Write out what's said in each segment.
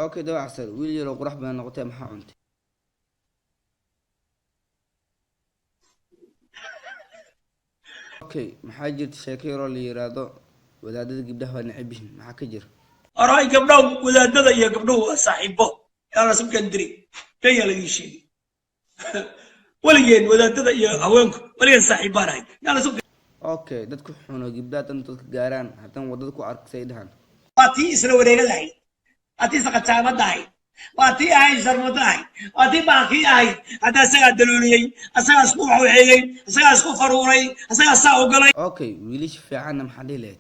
اوكي دواء عسل ويلي لو قرح بين نقطتين ما انت اوكي maxaa jirta sheeko yaroo la yiraahdo wadaadada gabdhaha waa neceb yihiin maxaa ka jira أراي قبلهم ودادة يا قبلهم صاحبه أنا سكندري هي اللي يشيل ولين ودادة يا هوانكم ولين صاحبان هاي أنا سكندري okay dadku xuno gabdhaha tan dadka gaaraan hadan wadada ku arkay dhahan واتي إسلو رجال هاي واتي سقطة هاي واتي هاي شرمطة هاي واتي باقي هاي هذا سقى دلولي أسقى سكوح وحيي أسقى سكوح فروري أسقى ساو قلي okay wiilish fiicanna maxaa dhileed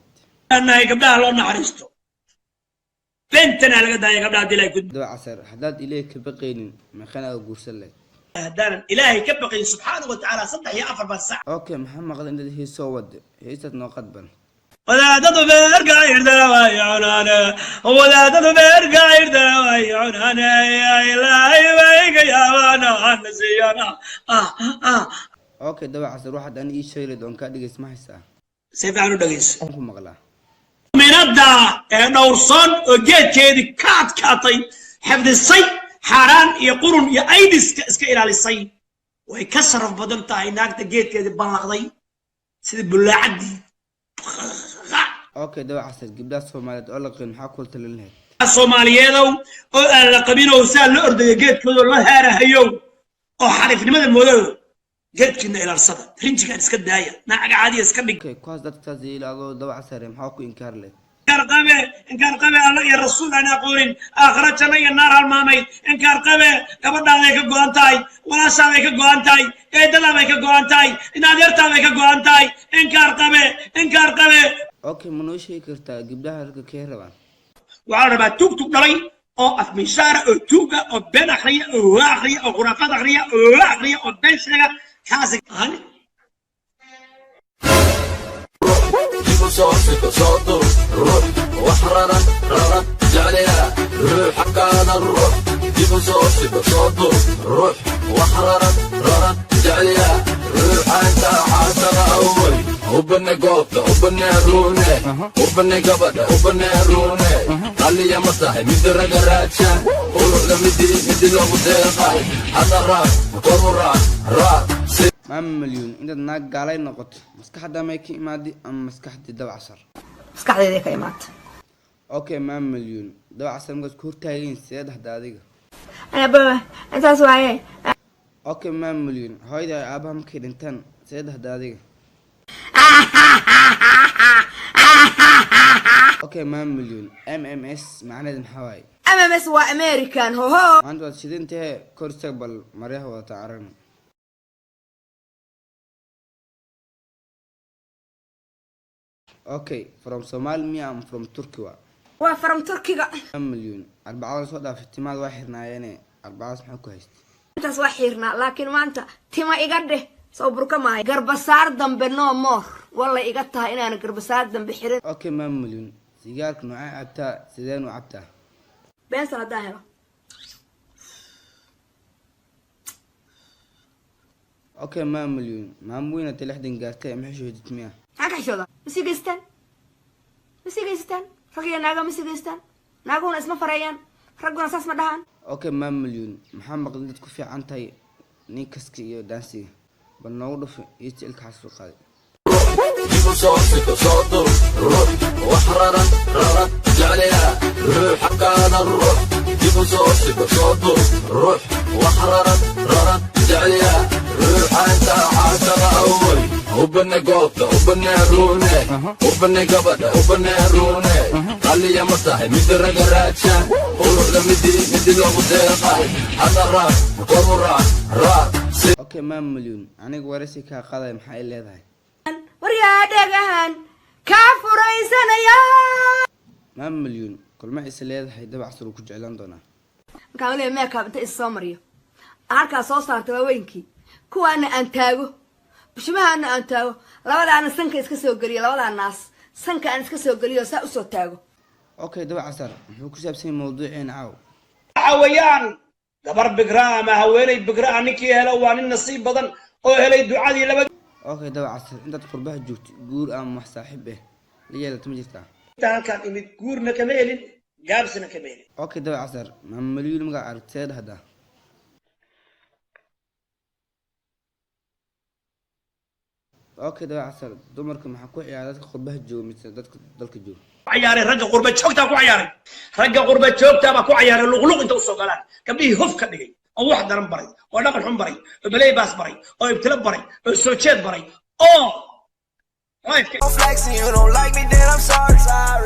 أنا هاي قبلها لون نحرسته بنتنا على قد هاي قبلها دلائي كنت dawaa casar haddaad ilaahay ka baqaynin maxaan aa guursan lahayd هدانا إلهي كبقي سبحانه وتعالى صدق يا أفر بس okay maxaa maqlay intaad heesoo wada heestaad noo qadban ولا تضبر قاير دوايعنا ولا تضبر قاير دوايعنا يا إلهي ويك يا وانا نسينا okay dawaa casar waxaad ani ii sheegay doon ka dhigays ma haysaa سيف عنو دقيس ku maqlaa من الدا نورصون وجيت كيدي كاتي حفظ الصي حاران يقرن يا أيدس اسك إلى الصي ويكسر في بدن تاعي هناك تجيت كيدي بلغضي سيدي بلا عدي okay dawaa casar gabdhaha Soomaaliyeed oo la qeyn maxaa ku talin lahayd الصوماليين أو القبيلة وسال الأرض جيت كذا الله هاره هيو أو حرف لماذا الموضوع جيت كنا إلى الصدى رنج كان اسكت داية ناقة عادية اسكت okay kuwaas dadka taas ilaado dawaa casar maxaa ku inkaar lahayd إن كان قبل الله يا رسول أنا أقول آخرتنا يا النار المامي إن كان قبل عليك قوانتاي ولا ساميك قوانتاي إدلا بيك قوانتاي إن أدرت بيك قوانتاي إن كان قبل okay ma noo sheegi kartaa gabdhaha halka ka rabaan وعربة توك دلي أو أفمشارة أو توكا أو بين أخرية أو أخرية أو خرافات أخرية أو أخرية أو بين شركة كاسك هني صوته روح وحررا ررت جعلها روح كان الروح جيبوا صوته روح وحررا ررت جعلها روح انت عاشر اول وبني قوطه وبني رونه وبني قبضه وبني رونه قال يا مصاحي مدرى قراتشا وروح مدي لو مديقاي هذا راس وطور راس maama milyuun intaad naag gaalay noqoto maskaxda may ka imaadi ama maskaxdii dawaa casar maskaxdeeda ka imaata okay maama milyuun dawaa casar markaad ku hortaageen sidee dhahda adiga aba intaas waaye okay maama milyuun hooyada ay aabaha markay dhintaan sidee dhahda adiga okay maama milyuun mms macnaheedu maxaa waaye mms waa american hoho maanta waad shidintahee kor istaag bal maryaha wadata caran okay from Somali me I'm from Turkey waa from Turkiga مليون 4 soo dhaaf timaad waa xirnaayeen 4 maxaa ku haystay intaas waa xirnaa laakiin maanta tima iga dheh soo burka maahay garbasaar dambe no more walla iga tahay inaan garbasaar dambe xirin okay maam milyan sigaarka nooca abtaa sideen u abtaa been sanada helo okay maam milyan maam weyna talaxdan gaartay ma xishoodid miya haka xishooda masigeystaan ragiya naaga masigeystaan naaguna isma farayaan raguna saas ma dhahaan okay maam milyan maxaa maqlin dad ku fiican tahay ninkaska iyo dansiga bal noogu dhufo iyo jilka xasuuq qaaday جيبوا صوته روح وحررا ررت جعلها روح كان الروح جيبوا صوته روح وحررا ررت جعلها روح انت عاشر اول وبني قوطه وبني رونه وبني قبضه وبني رونه قال لي يا مصاحي مدرى قراتشا وروح لمدي لو مديقاي هذا راس وطور راس okay maam milyan aniga waraysi ka qaaday maxay leedahay waryaa dhagahan ka furaysanaya maam milyan kulma is leedahay dabacsan ku jeclaan doonaa markaan leeyahay meeka inta is soo mariyo halka soo saartay waaweynki kuwaana aan taago bishimahaana aan taago labadaana sanka iska soo galiyo labada naas sanka aan iska soo galiyo saa u soo taago okay dabacsan muxuu ku saabsan mawduuceen caaw حويان gabar bigra ama haweenay bigra ninkii helo waa nin nasiib badan oo helay ducadii laba okay dabacsan intaad qurbaha joogto guur ama wax saaxiib ah la yeelato ma jirtaa halkan imid guurna kama helin gaabsina ka beeli اوكي دوا عصر ما مليون مقا عرفتيد هذا اوكي دوا عصر دمرك ما حكو عيادتك قربها جو مثل دلك جو عياري رجع قربة شوكتا كو عياري رجع قربة شوكتا ما كو عياري لغلوق انت وصوغلان كبديه هف كدغي او واحد درم بري او دقل حم بري بلاي باس بري او ابتلاب بري او سوتشيت بري او I'm flexing, you don't like me, then I'm sorry.